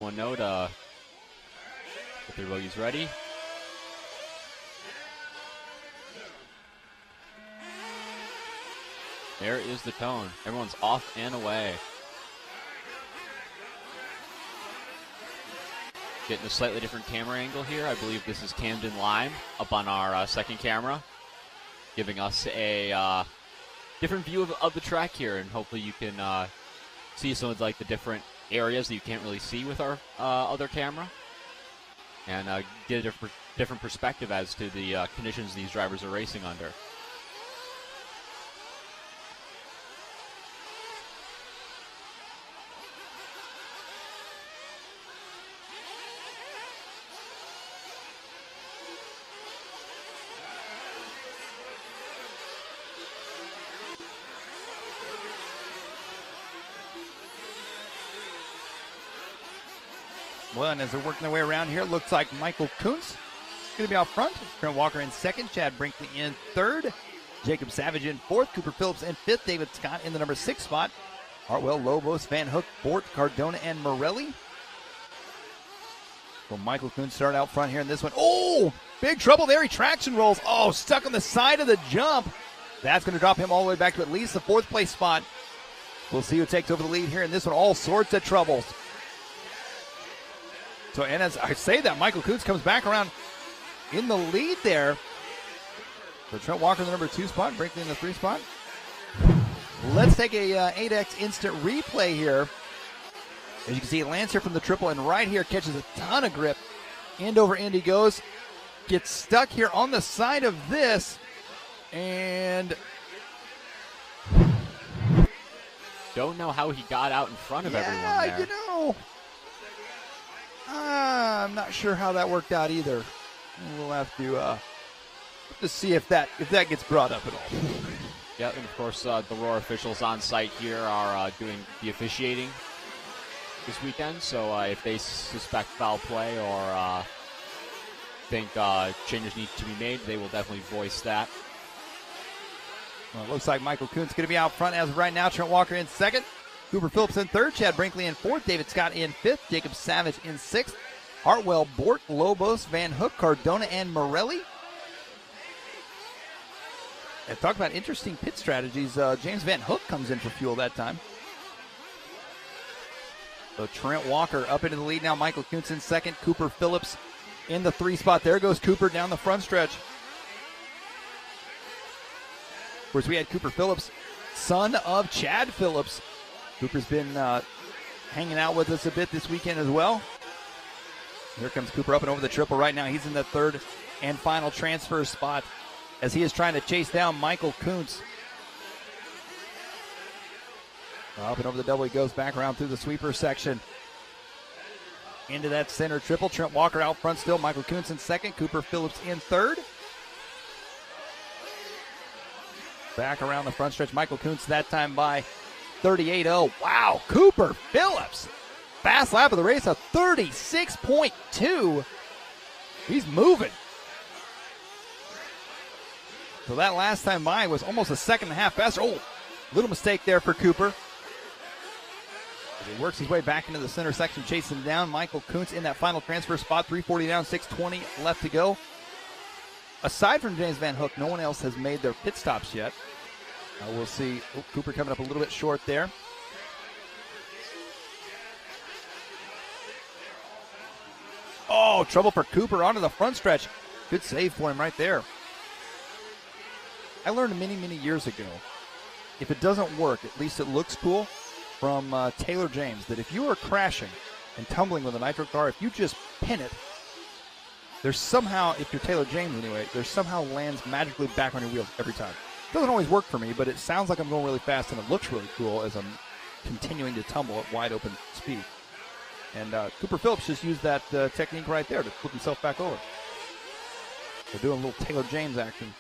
everyone know to get their bogeys ready. There is the tone. Everyone's off and away. Getting a slightly different camera angle here. I believe this is Camden Lime up on our second camera, giving us a different view of the track here, and hopefully you can see some of like the different areas that you can't really see with our other camera, and get a different perspective as to the conditions these drivers are racing under. Well, and as they're working their way around here, it looks like Michael Kuntz is going to be out front. Trent Walker in second. Chad Brinkley in third. Jacob Savage in fourth. Cooper Phillips in fifth. David Scott in the number 6 spot. Hartwell, Lobos, Van Hook, Bohrt, Cardona, and Merelli. Well, Michael Kuntz started out front here in this one. Oh, big trouble there. He traction rolls. Oh, stuck on the side of the jump. That's going to drop him all the way back to at least the 4th place spot. We'll see who takes over the lead here in this one. All sorts of troubles. So, and as I say that, Michael Kuntz comes back around in the lead there. So Trent Walker in the number 2 spot, Brinkley in the 3 spot. Let's take a 8X instant replay here. As you can see, it lands here from the triple, and right here catches a ton of grip. End over end he goes. Gets stuck here on the side of this, and don't know how he got out in front of everyone there. Yeah, you know, I'm not sure how that worked out either. We'll have to see if that gets brought up at all. Yeah, and of course the Roar officials on site here are doing the officiating this weekend. So if they suspect foul play or think changes need to be made, they will definitely voice that. Well, it looks like Michael Kuntz is going to be out front as of right now. Trent Walker in second. Cooper Phillips in third. Chad Brinkley in fourth. David Scott in fifth. Jacob Savage in sixth. Hartwell, Bohrt, Lobos, Van Hook, Cardona, and Merelli. And talk about interesting pit strategies. James Van Hook comes in for fuel that time. So Trent Walker up into the lead now. Michael Kuntz in second. Cooper Phillips in the 3 spot. There goes Cooper down the front stretch. Of course, we had Cooper Phillips, son of Chad Phillips. Cooper's been hanging out with us a bit this weekend as well. Here comes Cooper up and over the triple right now. He's in the 3rd and final transfer spot as he is trying to chase down Michael Kuntz. Up and over the double he goes, back around through the sweeper section. Into that center triple. Trent Walker out front still. Michael Kuntz in second. Cooper Phillips in third. Back around the front stretch. Michael Kuntz that time by 38.0. Wow, Cooper Phillips. Fast lap of the race, a 36.2. He's moving. So that last time by was almost a second and a half faster. Oh, little mistake there for Cooper. As he works his way back into the center section, chasing down Michael Kuntz in that final transfer spot. 340 down, 620 left to go. Aside from James Van Hook, no one else has made their pit stops yet. We'll see. Oh, Cooper coming up a little bit short there. Oh, trouble for Cooper onto the front stretch. Good save for him right there. I learned many, many years ago, if it doesn't work, at least it looks cool, from Taylor James, that if you are crashing and tumbling with a nitro car, if you just pin it, there's somehow, if you're Taylor James anyway, there's somehow lands magically back on your wheels every time. Doesn't always work for me, but it sounds like I'm going really fast and it looks really cool as I'm continuing to tumble at wide open speed. And Cooper Phillips just used that technique right there to flip himself back over. They're doing a little Taylor James action.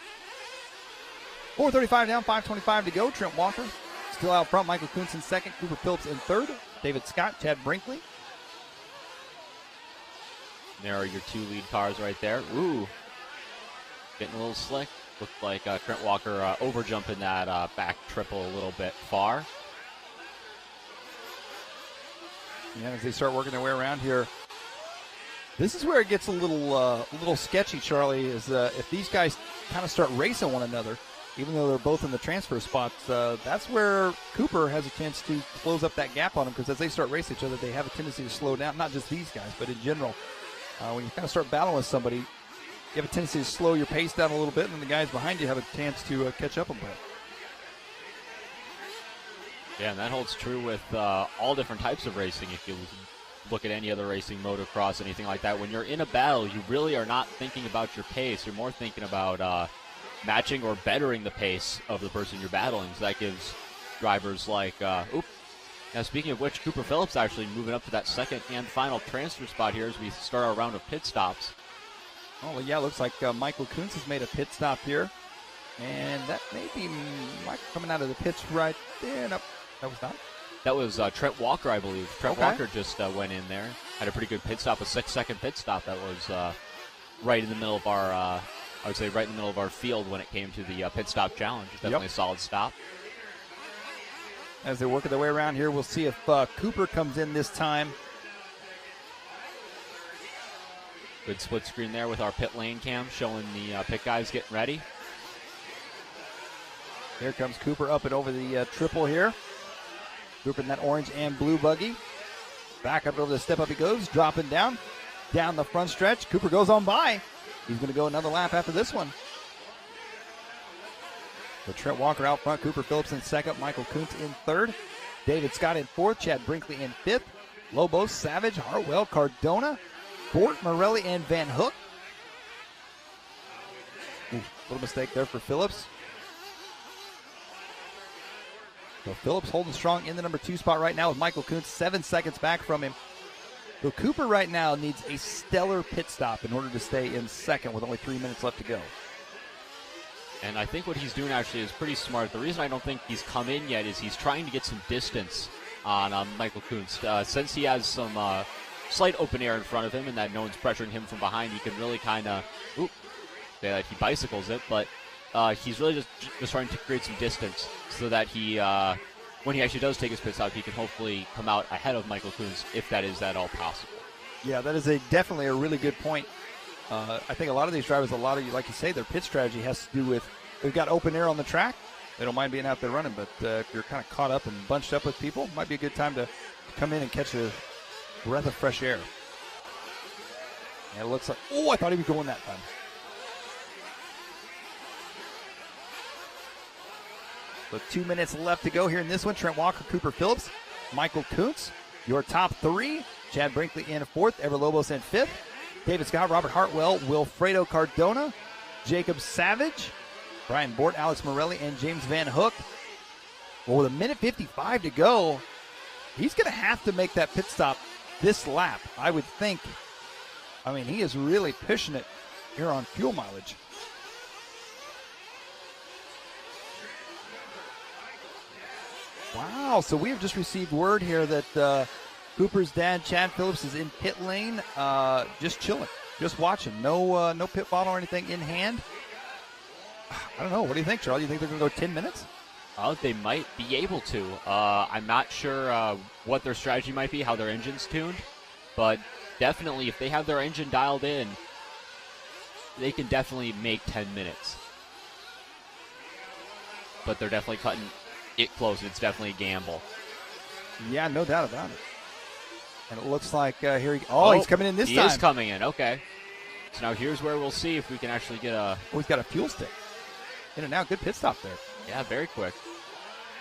4:35 down, 5:25 to go. Trent Walker still out front. Michael Kuntz in second. Cooper Phillips in third. David Scott, Chad Brinkley. There are your 2 lead cars right there. Ooh, getting a little slick. Looked like Trent Walker over-jumping that back triple a little bit far. And as they start working their way around here, this is where it gets a little sketchy, Charlie, is if these guys kind of start racing one another, even though they're both in the transfer spots, that's where Cooper has a chance to close up that gap on them, because as they start racing each other, they have a tendency to slow down, not just these guys, but in general. When you kind of start battling with somebody, you have a tendency to slow your pace down a little bit, and then the guys behind you have a chance to catch up a bit. Yeah, and that holds true with all different types of racing. If you look at any other racing, motocross, anything like that, when you're in a battle, you really are not thinking about your pace. You're more thinking about matching or bettering the pace of the person you're battling. So that gives drivers like, now speaking of which, Cooper Phillips actually moving up to that second and final transfer spot here as we start our round of pit stops. Oh, well, yeah, looks like Michael Kuntz has made a pit stop here. And that may be Mike coming out of the pits right there. Nope, that was not. That was Trent Walker, I believe. Trent Walker just went in there. Had a pretty good pit stop, a 6-second pit stop that was right in the middle of our, I would say right in the middle of our field when it came to the pit stop challenge. Definitely a solid stop. As they're working their way around here, we'll see if Cooper comes in this time. Good split screen there with our pit lane cam showing the pit guys getting ready. Here comes Cooper up and over the triple here. Cooper in that orange and blue buggy. Back up over the step up he goes, dropping down the front stretch. Cooper goes on by. He's going to go another lap after this one. So Trent Walker out front, Cooper Phillips in second, Michael Kuntz in third, David Scott in fourth, Chad Brinkley in fifth, Lobos, Savage, Hartwell, Cardona, Bohrt, Merelli, and Van Hook. Little mistake there for Phillips. So Phillips holding strong in the number 2 spot right now with Michael Kuntz 7 seconds back from him. So Cooper right now needs a stellar pit stop in order to stay in second with only 3 minutes left to go. And I think what he's doing actually is pretty smart. The reason I don't think he's come in yet is he's trying to get some distance on Michael Kuntz. Since he has some slight open air in front of him and that no one's pressuring him from behind, he can really kind of, say that he bicycles it, but he's really just trying to create some distance so that he, when he actually does take his pit stop, he can hopefully come out ahead of Michael Kuntz if that is at all possible. Yeah, that is definitely a really good point. I think a lot of these drivers, like you say, their pit strategy has to do with they've got open air on the track. They don't mind being out there running, but if you're kind of caught up and bunched up with people, it might be a good time to come in and catch a breath of fresh air. And it looks like, I thought he was going that time. So 2 minutes left to go here in this one. Trent Walker, Cooper Phillips, Michael Kuntz, your top 3. Chad Brinkley in 4th, Ever Lobos in 5th. David Scott, Robert Hartwell, Wilfredo Cardona, Jacob Savage, Bryan Bohrt, Alex Merelli, and James Van Hook. Well, with 1:55 to go, he's going to have to make that pit stop this lap, I would think. I mean, he is really pushing it here on fuel mileage. Wow, so we have just received word here that Cooper's dad, Chad Phillips, is in pit lane, just chilling, just watching. No pit bottle or anything in hand. I don't know. What do you think, Charlie? You think they're going to go 10 minutes? Oh, they might be able to. I'm not sure what their strategy might be, how their engine's tuned, but definitely if they have their engine dialed in, they can definitely make 10 minutes. But they're definitely cutting it close. It's definitely a gamble. Yeah, no doubt about it. And it looks like here he's coming in this time. He is coming in, okay. So now here's where we'll see if we can actually get a... he's got a fuel stick. In and out, good pit stop there. Yeah, very quick.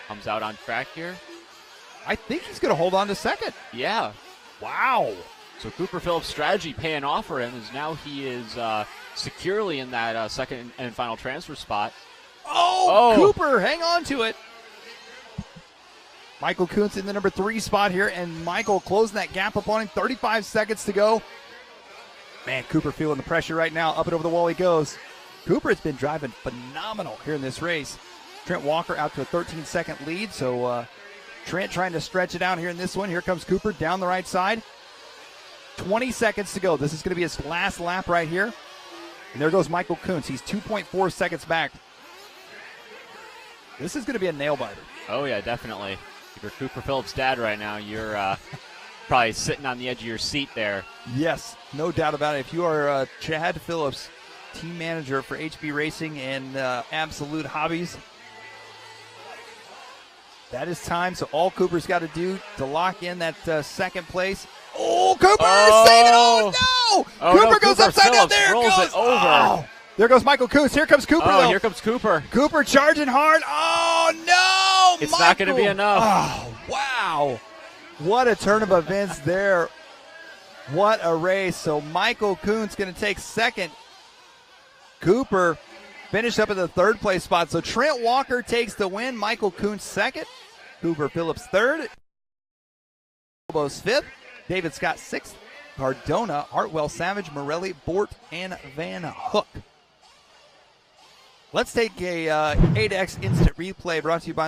Comes out on track here. I think he's going to hold on to second. Yeah. Wow. So Cooper Phillips' strategy paying off for him as now he is securely in that second and final transfer spot. Oh, Cooper, hang on to it. Michael Kuntz in the number 3 spot here, and Michael closing that gap up on him. 35 seconds to go. Man, Cooper feeling the pressure right now. Up and over the wall he goes. Cooper has been driving phenomenal here in this race. Trent Walker out to a 13-second lead, so Trent trying to stretch it out here in this one. Here comes Cooper down the right side. 20 seconds to go. This is going to be his last lap right here. And there goes Michael Kuntz. He's 2.4 seconds back. This is going to be a nail-biter. Oh, yeah, definitely. If you're Cooper Phillips' dad right now, you're probably sitting on the edge of your seat there. Yes, no doubt about it. If you are Chad Phillips, team manager for HB Racing and Absolute Hobbies, that is time. So all Cooper's got to do to lock in that second place. Oh, Cooper saving it! Oh, no! Oh, Cooper no, goes Cooper upside down. Phillips There it rolls goes. it over. Oh, there goes Michael Kuntz. Here comes Cooper. Oh, though. here comes Cooper. Cooper charging hard. Oh, no! It's not going to be enough. Oh, wow. What a turn of events there. What a race. So Michael Kuntz going to take second. Cooper finished up in the third place spot. So Trent Walker takes the win. Michael Kuntz second. Cooper Phillips third. Lobos fifth. David Scott sixth. Cardona, Hartwell, Savage, Merelli, Bohrt, and Van Hook. Let's take a 8X instant replay brought to you by